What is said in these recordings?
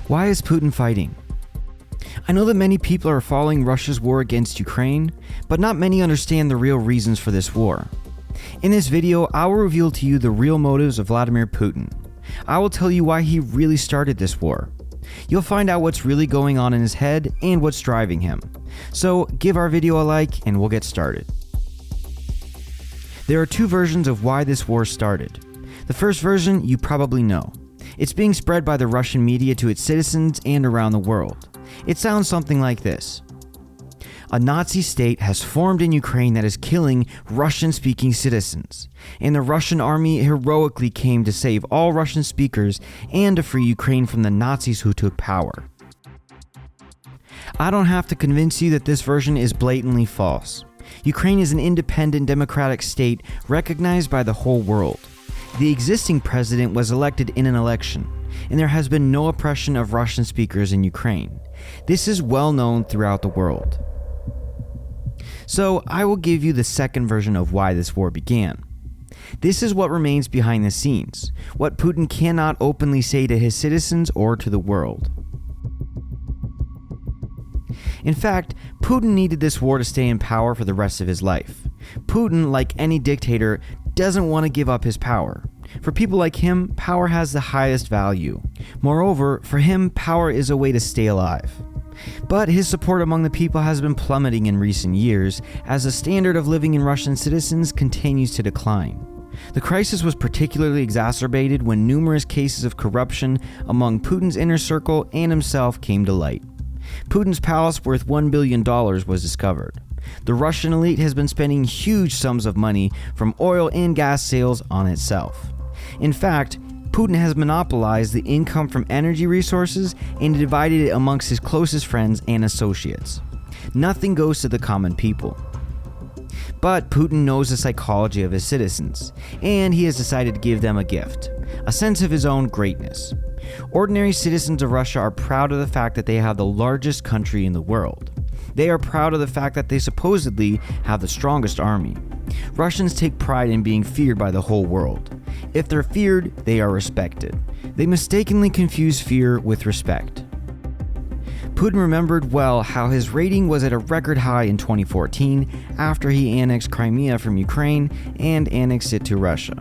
Why is Putin fighting? I know that many people are following Russia's war against Ukraine, but not many understand the real reasons for this war. In this video, I will reveal to you the real motives of Vladimir Putin. I will tell you why he really started this war. You'll find out what's really going on in his head and what's driving him. So give our video a like and we'll get started. There are two versions of why this war started. The first version you probably know. It's being spread by the Russian media to its citizens and around the world. It sounds something like this. A Nazi state has formed in Ukraine that is killing Russian-speaking citizens, and the Russian army heroically came to save all Russian speakers and to free Ukraine from the Nazis who took power. I don't have to convince you that this version is blatantly false. Ukraine is an independent democratic state recognized by the whole world. The existing president was elected in an election, and there has been no oppression of Russian speakers in Ukraine. This is well known throughout the world. So I will give you the second version of why this war began. This is what remains behind the scenes, what Putin cannot openly say to his citizens or to the world. In fact, Putin needed this war to stay in power for the rest of his life. Putin, like any dictator, doesn't want to give up his power. For people like him, power has the highest value. Moreover, for him, power is a way to stay alive. But his support among the people has been plummeting in recent years as the standard of living in Russian citizens continues to decline. The crisis was particularly exacerbated when numerous cases of corruption among Putin's inner circle and himself came to light. Putin's palace worth $1 billion was discovered. The Russian elite has been spending huge sums of money from oil and gas sales on itself. In fact, Putin has monopolized the income from energy resources and divided it amongst his closest friends and associates. Nothing goes to the common people. But Putin knows the psychology of his citizens, and he has decided to give them a gift, a sense of his own greatness. Ordinary citizens of Russia are proud of the fact that they have the largest country in the world. They are proud of the fact that they supposedly have the strongest army. Russians take pride in being feared by the whole world. If they're feared, they are respected. They mistakenly confuse fear with respect. Putin remembered well how his rating was at a record high in 2014 after he annexed Crimea from Ukraine and annexed it to Russia.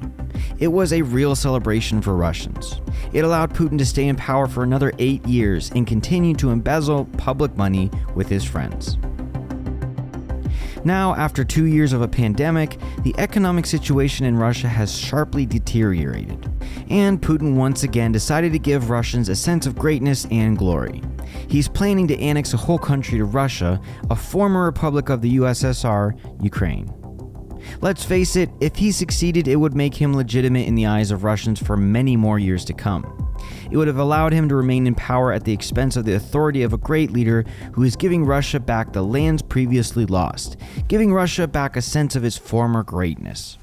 It was a real celebration for Russians. It allowed Putin to stay in power for another 8 years and continue to embezzle public money with his friends. Now, after 2 years of a pandemic, the economic situation in Russia has sharply deteriorated, and Putin once again decided to give Russians a sense of greatness and glory. He's planning to annex a whole country to Russia, a former republic of the USSR, Ukraine. Let's face it, if he succeeded, it would make him legitimate in the eyes of Russians for many more years to come. It would have allowed him to remain in power at the expense of the authority of a great leader who is giving Russia back the lands previously lost, giving Russia back a sense of its former greatness.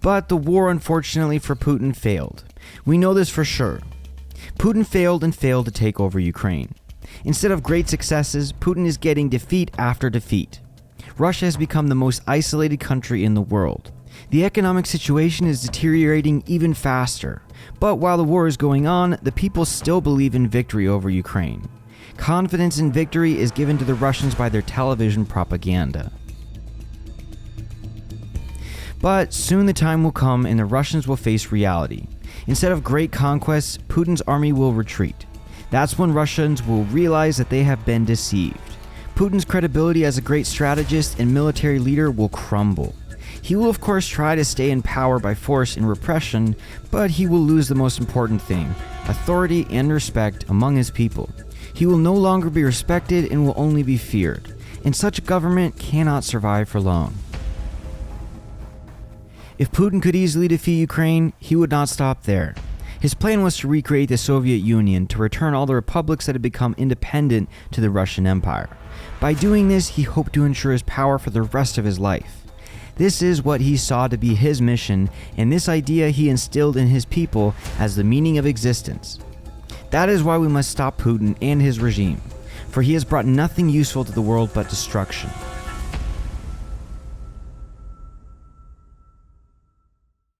But the war, unfortunately for Putin, failed. We know this for sure. Putin failed to take over Ukraine. Instead of great successes, Putin is getting defeat after defeat. Russia has become the most isolated country in the world. The economic situation is deteriorating even faster. But while the war is going on, the people still believe in victory over Ukraine. Confidence in victory is given to the Russians by their television propaganda. But soon the time will come and the Russians will face reality. Instead of great conquests, Putin's army will retreat. That's when Russians will realize that they have been deceived. Putin's credibility as a great strategist and military leader will crumble. He will of course try to stay in power by force and repression, but he will lose the most important thing, authority and respect among his people. He will no longer be respected and will only be feared, and such a government cannot survive for long. If Putin could easily defeat Ukraine, he would not stop there. His plan was to recreate the Soviet Union to return all the republics that had become independent to the Russian Empire. By doing this, he hoped to ensure his power for the rest of his life. This is what he saw to be his mission, and this idea he instilled in his people as the meaning of existence. That is why we must stop Putin and his regime, for he has brought nothing useful to the world but destruction.